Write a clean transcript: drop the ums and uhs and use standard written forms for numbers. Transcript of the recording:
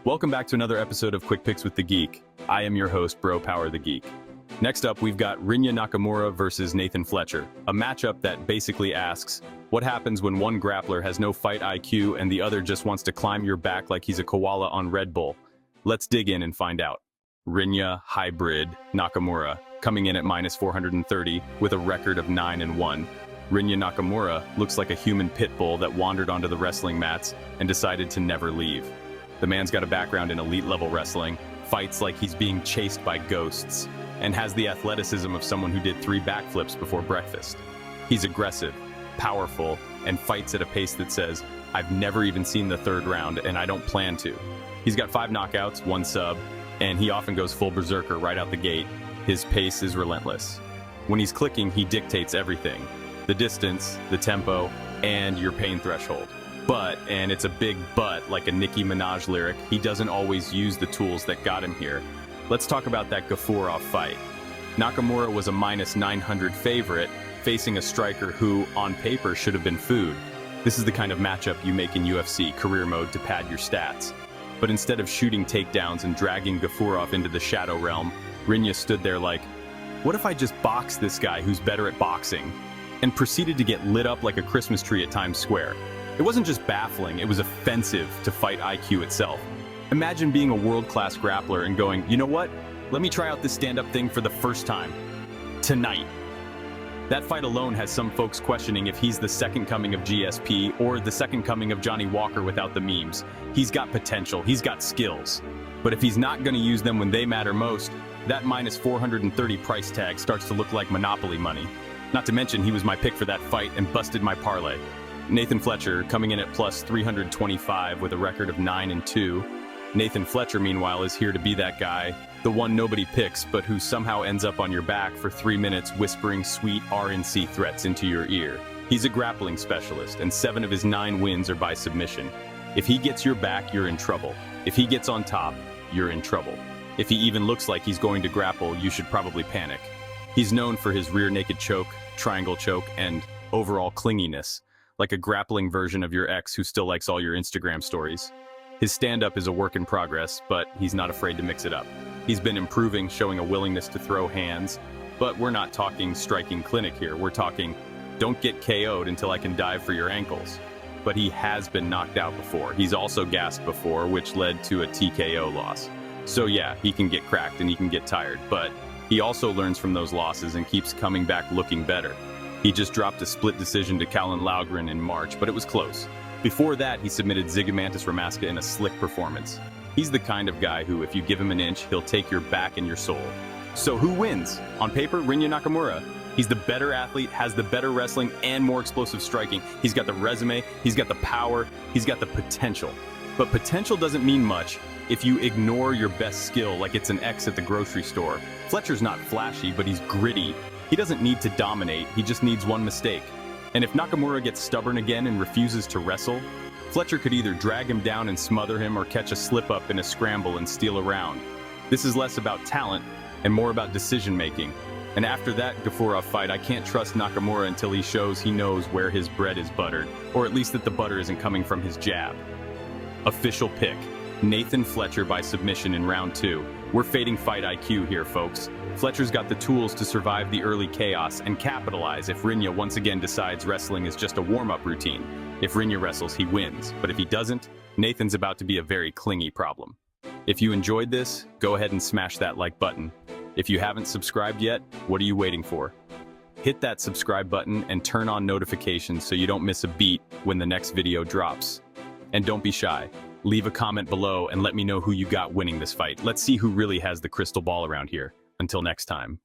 Welcome back to another episode of Quick Picks with the Geek. I am your host, Bro Power the Geek. Next up, we've got Rinya Nakamura versus Nathan Fletcher, a matchup that basically asks, what happens when one grappler has no fight IQ and the other just wants to climb your back like he's a koala on Red Bull? Let's dig in and find out. Rinya Hybrid Nakamura, coming in at minus 430 with a record of 9-1. Rinya Nakamura looks like a human pit bull that wandered onto the wrestling mats and decided to never leave. The man's got a background in elite-level wrestling, fights like he's being chased by ghosts, and has the athleticism of someone who did 3 backflips before breakfast. He's aggressive, powerful, and fights at a pace that says, I've never even seen the 3rd round, and I don't plan to. He's got 5 knockouts, 1 sub, and he often goes full berserker right out the gate. His pace is relentless. When he's clicking, he dictates everything. The distance, the tempo, and your pain threshold. But, and it's a big but like a Nicki Minaj lyric, he doesn't always use the tools that got him here. Let's talk about that Gafurov fight. Nakamura was a minus 900 favorite, facing a striker who, on paper, should have been food. This is the kind of matchup you make in UFC career mode to pad your stats. But instead of shooting takedowns and dragging Gafurov into the shadow realm, Rinya stood there like, what if I just box this guy who's better at boxing? And proceeded to get lit up like a Christmas tree at Times Square. It wasn't just baffling, it was offensive to fight IQ itself. Imagine being a world-class grappler and going, you know what? Let me try out this stand-up thing for the first time. Tonight. That fight alone has some folks questioning if he's the second coming of GSP or the second coming of Johnny Walker without the memes. He's got potential, he's got skills. But if he's not going to use them when they matter most, that minus 430 price tag starts to look like Monopoly money. Not to mention he was my pick for that fight and busted my parlay. Nathan Fletcher coming in at plus 325 with a record of 9-2. Nathan Fletcher, meanwhile, is here to be that guy, the one nobody picks, but who somehow ends up on your back for 3 minutes whispering sweet RNC threats into your ear. He's a grappling specialist, and 7 of his 9 wins are by submission. If he gets your back, you're in trouble. If he gets on top, you're in trouble. If he even looks like he's going to grapple, you should probably panic. He's known for his rear naked choke, triangle choke, and overall clinginess. Like a grappling version of your ex who still likes all your Instagram stories. His stand-up is a work in progress, but he's not afraid to mix it up. He's been improving, showing a willingness to throw hands, but we're not talking striking clinic here. We're talking, don't get KO'd until I can dive for your ankles. But he has been knocked out before. He's also gassed before, which led to a TKO loss. So yeah, he can get cracked and he can get tired, but he also learns from those losses and keeps coming back looking better. He just dropped a split decision to Callan Laugren in March, but it was close. Before that, he submitted Zigomantis Ramaska in a slick performance. He's the kind of guy who, if you give him an inch, he'll take your back and your soul. So who wins? On paper, Rinya Nakamura. He's the better athlete, has the better wrestling, and more explosive striking. He's got the resume, he's got the power, he's got the potential. But potential doesn't mean much if you ignore your best skill like it's an X at the grocery store. Fletcher's not flashy, but he's gritty. He doesn't need to dominate, he just needs one mistake. And if Nakamura gets stubborn again and refuses to wrestle, Fletcher could either drag him down and smother him or catch a slip-up in a scramble and steal a round. This is less about talent and more about decision-making. And after that Gafurov fight, I can't trust Nakamura until he shows he knows where his bread is buttered, or at least that the butter isn't coming from his jab. Official pick, Nathan Fletcher by submission in round 2. We're fading fight IQ here, folks. Fletcher's got the tools to survive the early chaos and capitalize if Rinya once again decides wrestling is just a warm-up routine. If Rinya wrestles, he wins. But if he doesn't, Nathan's about to be a very clingy problem. If you enjoyed this, go ahead and smash that like button. If you haven't subscribed yet, what are you waiting for? Hit that subscribe button and turn on notifications so you don't miss a beat when the next video drops. And don't be shy. Leave a comment below and let me know who you got winning this fight. Let's see who really has the crystal ball around here. Until next time.